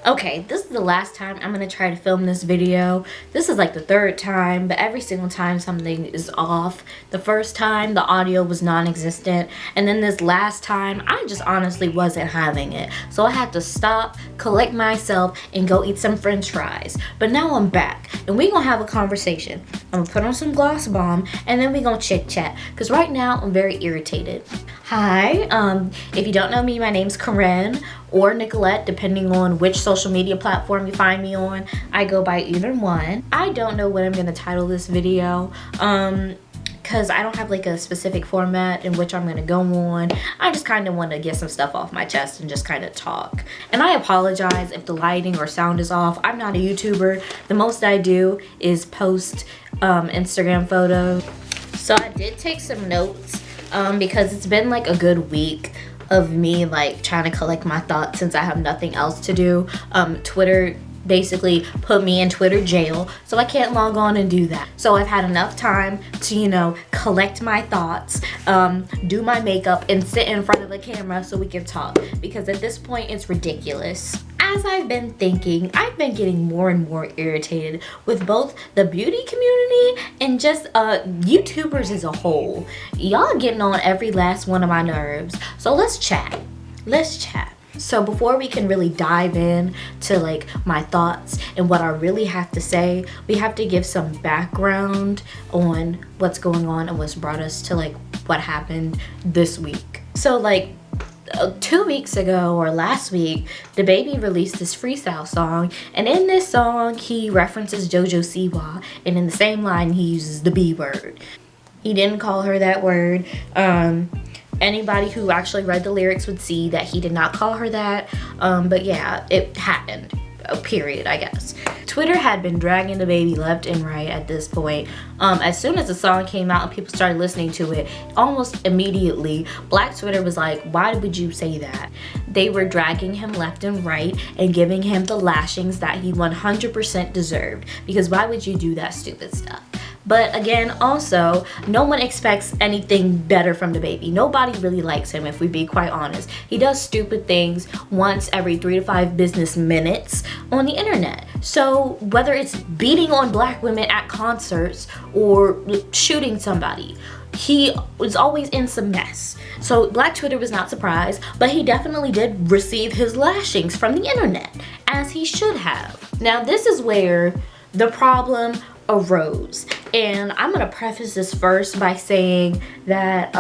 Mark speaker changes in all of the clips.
Speaker 1: Okay, this is the last time I'm gonna try to film this video. This is like the third time, but every single time something is off. The first time the audio was non-existent, and then this last time I just honestly wasn't having it. So I had to stop, collect myself, and go eat some french fries. But now I'm back, and we gonna have a conversation. I'm gonna put on some gloss bomb, and then we gonna chit chat, because right now I'm very irritated. Hi, if you don't know me, my name's Karen or Nicolette, depending on which social media platform you find me on. I go by either one. I don't know what I'm gonna title this video, because I don't have like a specific format in which I'm gonna go on. I just kind of want to get some stuff off my chest and just kind of talk. And I apologize if the lighting or sound is off. I'm not a YouTuber. The most I do is post Instagram photos. So I did take some notes because it's been like a good week of me like trying to collect my thoughts since I have nothing else to do. Twitter basically put me in Twitter jail, so I can't log on and do that. So I've had enough time to, you know, collect my thoughts, do my makeup, and sit in front of the camera so we can talk, because at this point it's ridiculous. As I've been thinking, I've been getting more and more irritated with both the beauty community and just YouTubers as a whole. Y'all getting on every last one of my nerves. So let's chat. So before we can really dive in to like my thoughts and what I really have to say, we have to give some background on what's going on and what's brought us to like what happened this week. So like 2 weeks ago or last week, DaBaby released this freestyle song, and in this song he references JoJo Siwa, and in the same line he uses the B word. He didn't call her that word. Anybody who actually read the lyrics would see that he did not call her that, but yeah, it happened. Period, I guess. Twitter had been dragging DaBaby left and right at this point. As soon as the song came out and people started listening to it, almost immediately, Black Twitter was like, why would you say that? They were dragging him left and right and giving him the lashings that he 100% deserved, because why would you do that stupid stuff? But again, also, no one expects anything better from DaBaby. Nobody really likes him, if we be quite honest. He does stupid things once every 3 to 5 business minutes on the internet. So whether it's beating on black women at concerts or shooting somebody, he was always in some mess. So Black Twitter was not surprised, but he definitely did receive his lashings from the internet, as he should have. Now this is where the problem arose, and I'm gonna preface this first by saying that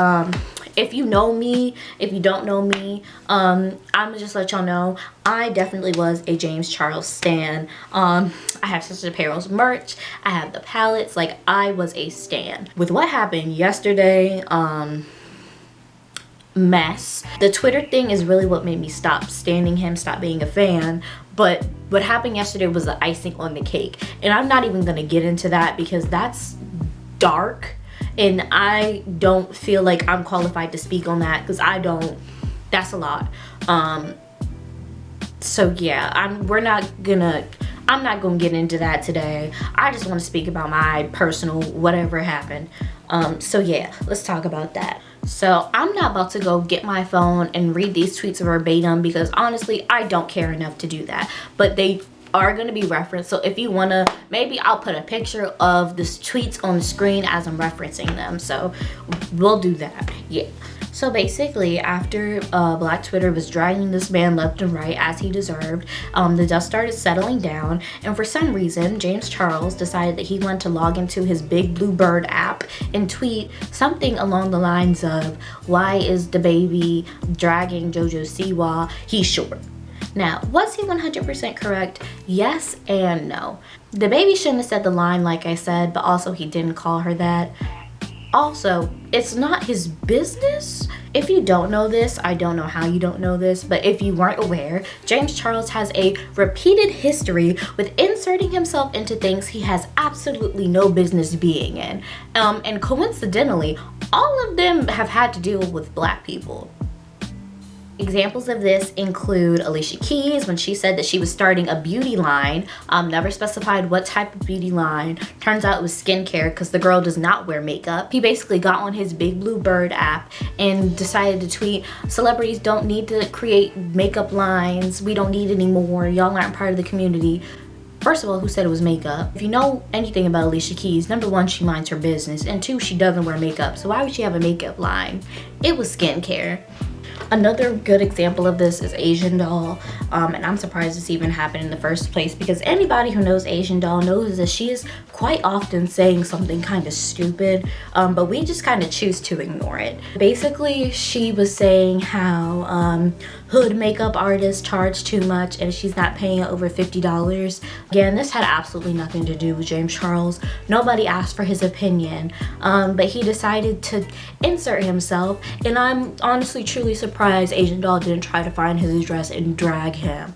Speaker 1: if you know me, if you don't know me, I'm gonna just let y'all know I definitely was a James Charles stan. I have Sister Apparel's merch, I have the palettes, like I was a stan. With what happened yesterday, mess. The Twitter thing is really what made me stop standing him, stop being a fan. But what happened yesterday was the icing on the cake. And I'm not even gonna get into that because that's dark. And I don't feel like I'm qualified to speak on that because I don't, that's a lot. So yeah, I'm not gonna get into that today. I just want to speak about my personal whatever happened. So yeah, let's talk about that. So I'm not about to go get my phone and read these tweets verbatim because honestly, I don't care enough to do that. But they are going to be referenced. So if you want to, maybe I'll put a picture of the tweets on the screen as I'm referencing them. So we'll do that. Yeah. So basically, after Black Twitter was dragging this man left and right as he deserved, the dust started settling down, and for some reason, James Charles decided that he wanted to log into his Big Blue Bird app and tweet something along the lines of, why is DaBaby dragging JoJo Siwa? He's short. Now, was he 100% correct? Yes and no. DaBaby shouldn't have said the line like I said, but also he didn't call her that. Also, it's not his business. If you don't know this, I don't know how you don't know this, but if you weren't aware, James Charles has a repeated history with inserting himself into things he has absolutely no business being in. And coincidentally, all of them have had to deal with black people. Examples of this include Alicia Keys when she said that she was starting a beauty line, never specified what type of beauty line. Turns out it was skincare because the girl does not wear makeup. He basically got on his Big Blue Bird app and decided to tweet, celebrities don't need to create makeup lines. We don't need any more. Y'all aren't part of the community. First of all, who said it was makeup? If you know anything about Alicia Keys, number one, she minds her business, and two, she doesn't wear makeup. So why would she have a makeup line? It was skincare. Another good example of this is Asian Doll, and I'm surprised this even happened in the first place because anybody who knows Asian Doll knows that she is quite often saying something kind of stupid, but we just kind of choose to ignore it. Basically, she was saying how hood makeup artists charge too much and she's not paying over $50. Again, this had absolutely nothing to do with James Charles. Nobody asked for his opinion, but he decided to insert himself, and I'm honestly truly surprised Asian Doll didn't try to find his address and drag him.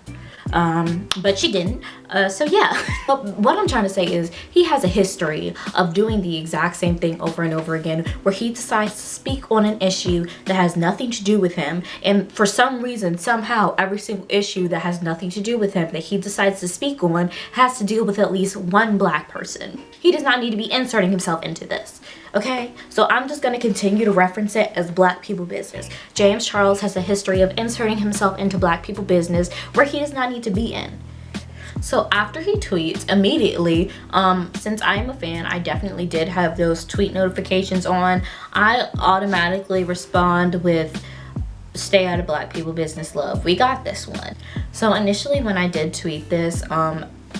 Speaker 1: But she didn't. So yeah, but what I'm trying to say is he has a history of doing the exact same thing over and over again, where he decides to speak on an issue that has nothing to do with him, and for some reason, somehow, every single issue that has nothing to do with him that he decides to speak on has to deal with at least one black person. He does not need to be inserting himself into this. Okay, so I'm just going to continue to reference it as black people business. James Charles has a history of inserting himself into black people business where he does not need to be in. So after he tweets, immediately, since I am a fan, I definitely did have those tweet notifications on. I automatically respond with, stay out of black people business, love. We got this one. So initially when I did tweet this,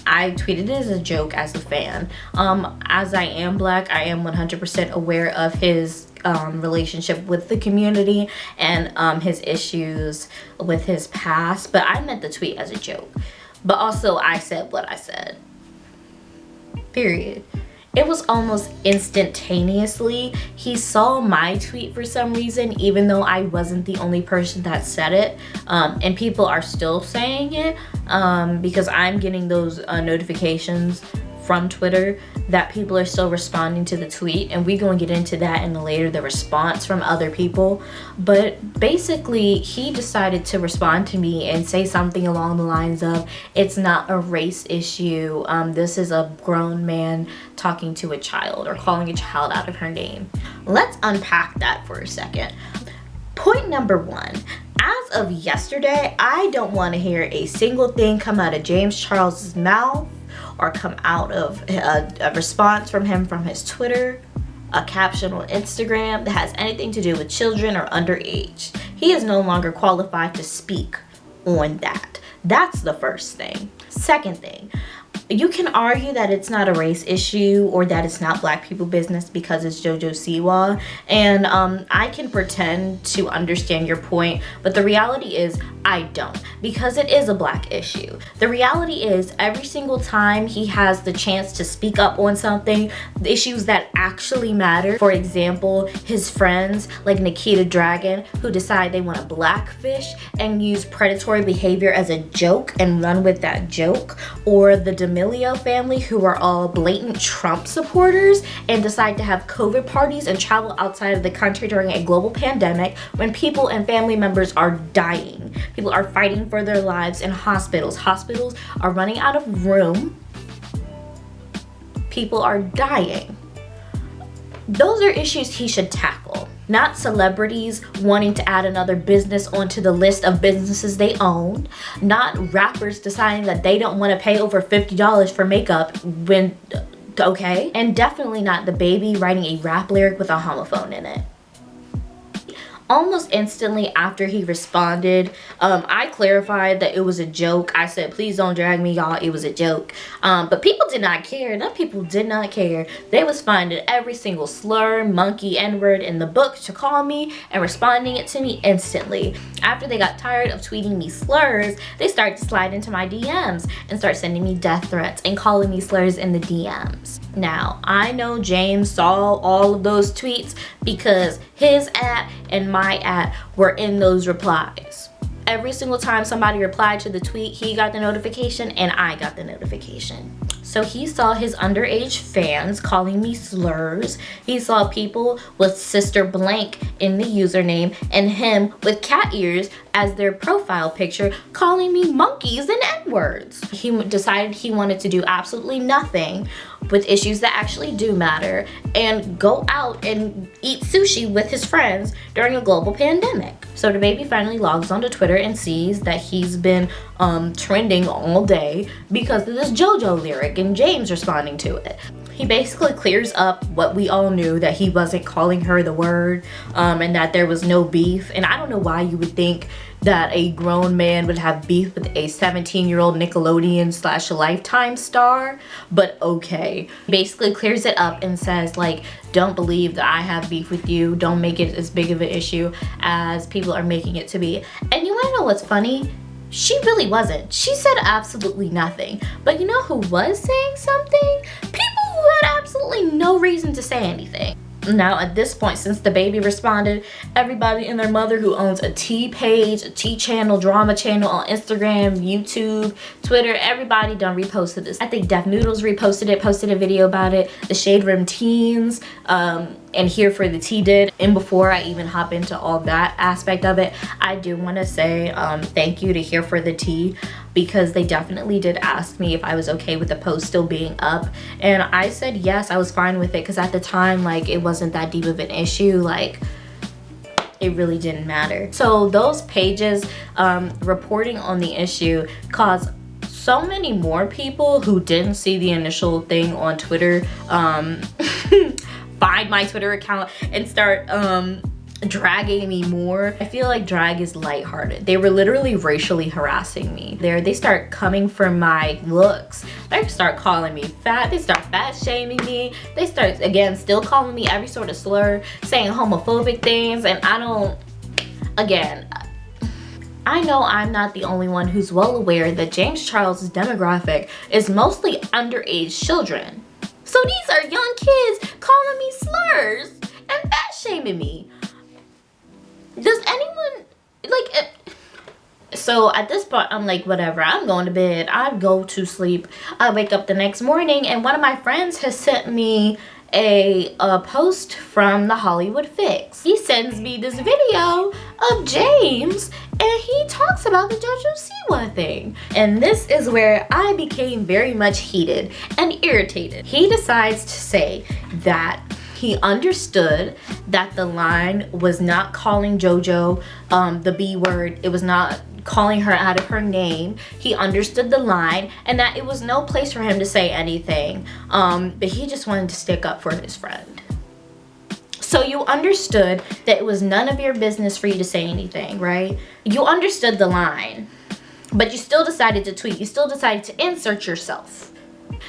Speaker 1: I tweeted it as a joke as a fan. As I am black, I am 100% aware of his relationship with the community and his issues with his past, but I meant the tweet as a joke. But also I said what I said. Period. It was almost instantaneously. He saw my tweet for some reason, even though I wasn't the only person that said it. And people are still saying it because I'm getting those notifications from Twitter that people are still responding to the tweet, and we're going to get into that in the later, the response from other people. But basically he decided to respond to me and say something along the lines of, it's not a race issue, this is a grown man talking to a child or calling a child out of her name. Let's unpack that for a second. Point number one, as of yesterday, I don't want to hear a single thing come out of James Charles's mouth or come out of a response from him from his Twitter, a caption on Instagram that has anything to do with children or underage. He is no longer qualified to speak on that. That's the first thing. Second thing, you can argue that it's not a race issue or that it's not black people business because it's JoJo Siwa, and I can pretend to understand your point, but the reality is I don't, because it is a black issue. The reality is every single time he has the chance to speak up on something, the issues that actually matter, for example, his friends like Nikita Dragon who decide they want to blackfish and use predatory behavior as a joke and run with that joke, or the D'Amelio family who are all blatant Trump supporters and decide to have COVID parties and travel outside of the country during a global pandemic when people and family members are dying. People are fighting for their lives in hospitals. Hospitals are running out of room. People are dying. Those are issues he should tackle, not celebrities wanting to add another business onto the list of businesses they own, not rappers deciding that they don't want to pay over $50 for makeup when, okay, and definitely not the baby writing a rap lyric with a homophone in it. Almost instantly after he responded, I clarified that it was a joke. I said, please don't drag me, y'all, it was a joke. But people did not care. Enough people did not care. They was finding every single slur, monkey, n-word in the book to call me and responding it to me instantly. After they got tired of tweeting me slurs, they started to slide into my DMs and start sending me death threats and calling me slurs in the DMs. Now, I know James saw all of those tweets because his at and my at were in those replies. Every single time somebody replied to the tweet, he got the notification and I got the notification. So he saw his underage fans calling me slurs. He saw people with Sister Blank in the username and him with cat ears as their profile picture calling me monkeys and N-words. He decided he wanted to do absolutely nothing with issues that actually do matter and go out and eat sushi with his friends during a global pandemic. So the baby finally logs onto Twitter and sees that he's been trending all day because of this JoJo lyric and James responding to it. He basically clears up what we all knew, that he wasn't calling her the word and that there was no beef. And I don't know why you would think that a grown man would have beef with a 17-year-old Nickelodeon / Lifetime star, but okay. Basically clears it up and says, like, don't believe that I have beef with you. Don't make it as big of an issue as people are making it to be. And you wanna know what's funny? She really wasn't. She said absolutely nothing. But you know who was saying something? People who had absolutely no reason to say anything. Now at this point, since the baby responded, everybody and their mother who owns a tea page, a tea channel, drama channel on Instagram, YouTube, Twitter, everybody done reposted this. I think Def Noodles reposted it, posted a video about it. The Shade Room Teens, and Here for the Tea did. And before I even hop into all that aspect of it, I do want to say thank you to Here for the Tea, because they definitely did ask me if I was okay with the post still being up, and I said yes, I was fine with it, because at the time, like, it wasn't that deep of an issue. Like, it really didn't matter. So those pages reporting on the issue caused so many more people who didn't see the initial thing on Twitter find my Twitter account and start dragging me more. I feel like drag is lighthearted. They were literally racially harassing me. They start coming for my looks. They start calling me fat. They start fat shaming me. They start, again, still calling me every sort of slur, saying homophobic things, and I don't, again, I know I'm not the only one who's well aware that James Charles' demographic is mostly underage children. So these are young kids calling me slurs and fat shaming me. Does anyone, like, so at this point, I'm like, whatever, I'm going to bed. I go to sleep. I wake up the next morning, and one of my friends has sent me a post from the Hollywood Fix. He sends me this video of James, and he talks about the JoJo Siwa thing. And this is where I became very much heated and irritated. He decides to say that he understood that the line was not calling JoJo the B word. It was not calling her out of her name. He understood the line and that it was no place for him to say anything. But he just wanted to stick up for his friend. So you understood that it was none of your business for you to say anything, right? You understood the line, but you still decided to tweet. You still decided to insert yourself.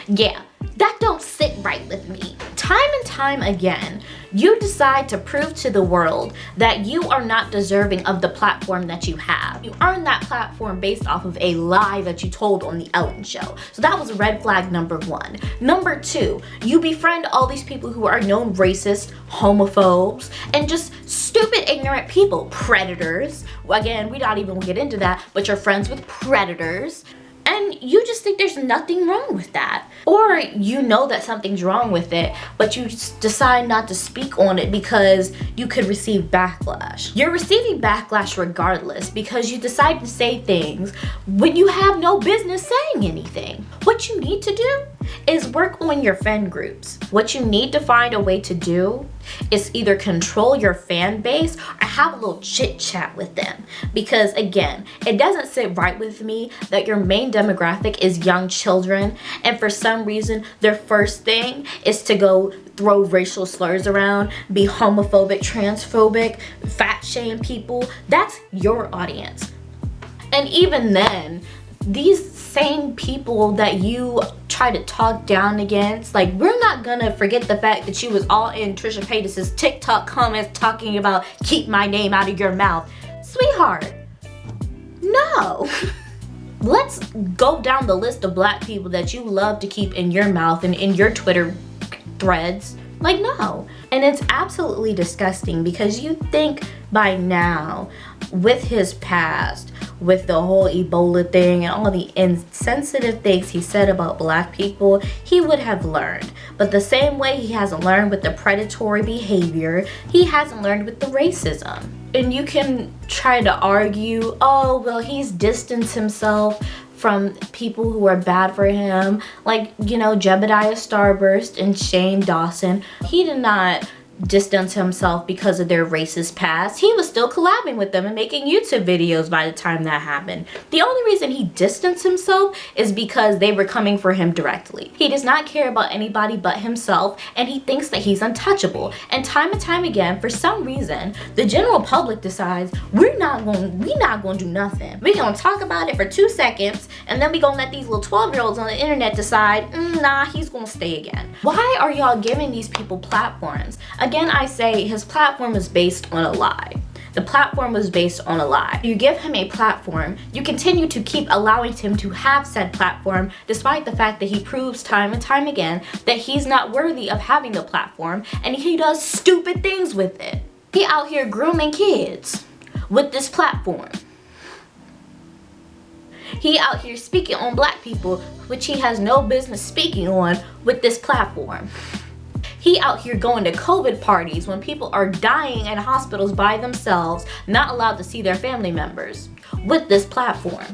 Speaker 1: Yeah, that don't sit right with me. Time and time again, you decide to prove to the world that you are not deserving of the platform that you have. You earned that platform based off of a lie that you told on the Ellen Show. So that was red flag number one. Number two, you befriend all these people who are known racist, homophobes, and just stupid, ignorant people. Predators. Again, we don't even get into that, but you're friends with predators. And you just think there's nothing wrong with that. Or you know that something's wrong with it, but you just decide not to speak on it because you could receive backlash. You're receiving backlash regardless because you decide to say things when you have no business saying anything. What you need to do is work on your fan groups. What you need to find a way to do is either control your fan base or have a little chit chat with them. Because again, it doesn't sit right with me that your main demographic is young children, and for some reason their first thing is to go throw racial slurs around, be homophobic, transphobic, fat shame people. That's your audience. And even then, these same people that you try to talk down against, like, we're not gonna forget the fact that you was all in Trisha Paytas's TikTok comments talking about keep my name out of your mouth. Sweetheart, no. Let's go down the list of black people that you love to keep in your mouth and in your Twitter threads. Like, no. And it's absolutely disgusting because you think by now, with his past, with the whole Ebola thing and all the insensitive things he said about black people, he would have learned. But the same way he hasn't learned with the predatory behavior, he hasn't learned with the racism. And you can try to argue, oh, well, he's distanced himself from people who are bad for him, like, you know, Jebediah Starburst and Shane Dawson. He did not distance himself because of their racist past. He was still collabing with them and making YouTube videos by the time that happened. The only reason he distanced himself is because they were coming for him directly. He does not care about anybody but himself, and he thinks that he's untouchable. And time again, for some reason, the general public decides we're not gonna do nothing. We're gonna talk about it for 2 seconds, and then we gonna let these little 12-year-olds on the internet decide, nah, he's gonna stay again. Why are y'all giving these people platforms? Again, I say his platform was based on a lie. The platform was based on a lie. You give him a platform, you continue to keep allowing him to have said platform despite the fact that he proves time and time again that he's not worthy of having the platform, and he does stupid things with it. He out here grooming kids with this platform. He out here speaking on black people, which he has no business speaking on, with this platform. He out here going to COVID parties when people are dying in hospitals by themselves, not allowed to see their family members, with this platform.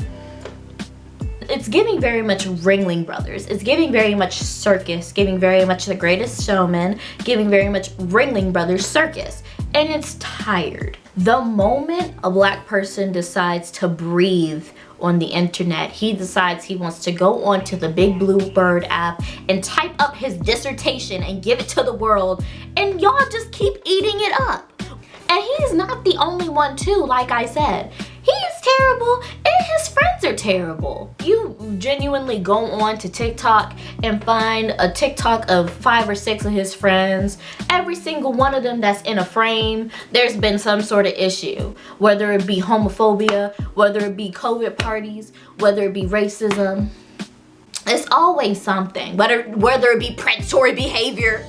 Speaker 1: It's giving very much Ringling Brothers. It's giving very much circus, giving very much The Greatest Showman, giving very much Ringling Brothers circus. And it's tired. The moment a black person decides to breathe on the internet, he decides he wants to go onto the Big Blue Bird app and type up his dissertation and give it to the world, and y'all just keep eating it up. And he's not the only one too, like I said. He is terrible and his friends are terrible. You genuinely go on to TikTok and find a TikTok of 5 or 6 of his friends. Every single one of them that's in a frame, there's been some sort of issue. Whether it be homophobia, whether it be COVID parties, whether it be racism. It's always something. Whether it be predatory behavior,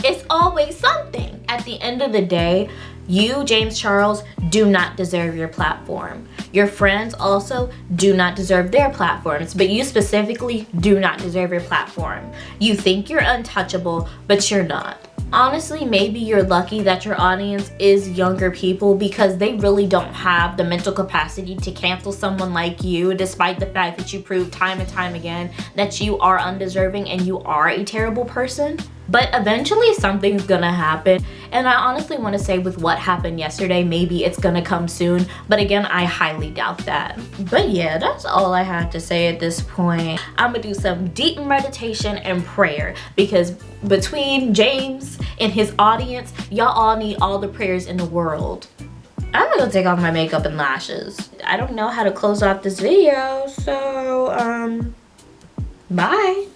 Speaker 1: it's always something. At the end of the day, you, James Charles, do not deserve your platform. Your friends also do not deserve their platforms, but you specifically do not deserve your platform. You think you're untouchable, but you're not. Honestly, maybe you're lucky that your audience is younger people because they really don't have the mental capacity to cancel someone like you, despite the fact that you prove time and time again that you are undeserving and you are a terrible person. But eventually something's gonna happen, and I honestly want to say with what happened yesterday, maybe it's gonna come soon, but again, I highly doubt that. But yeah, that's all I have to say at this point. I'm gonna do some deep meditation and prayer, because between James and his audience, y'all all need all the prayers in the world. I'm gonna go take off my makeup and lashes. I don't know how to close off this video, so bye.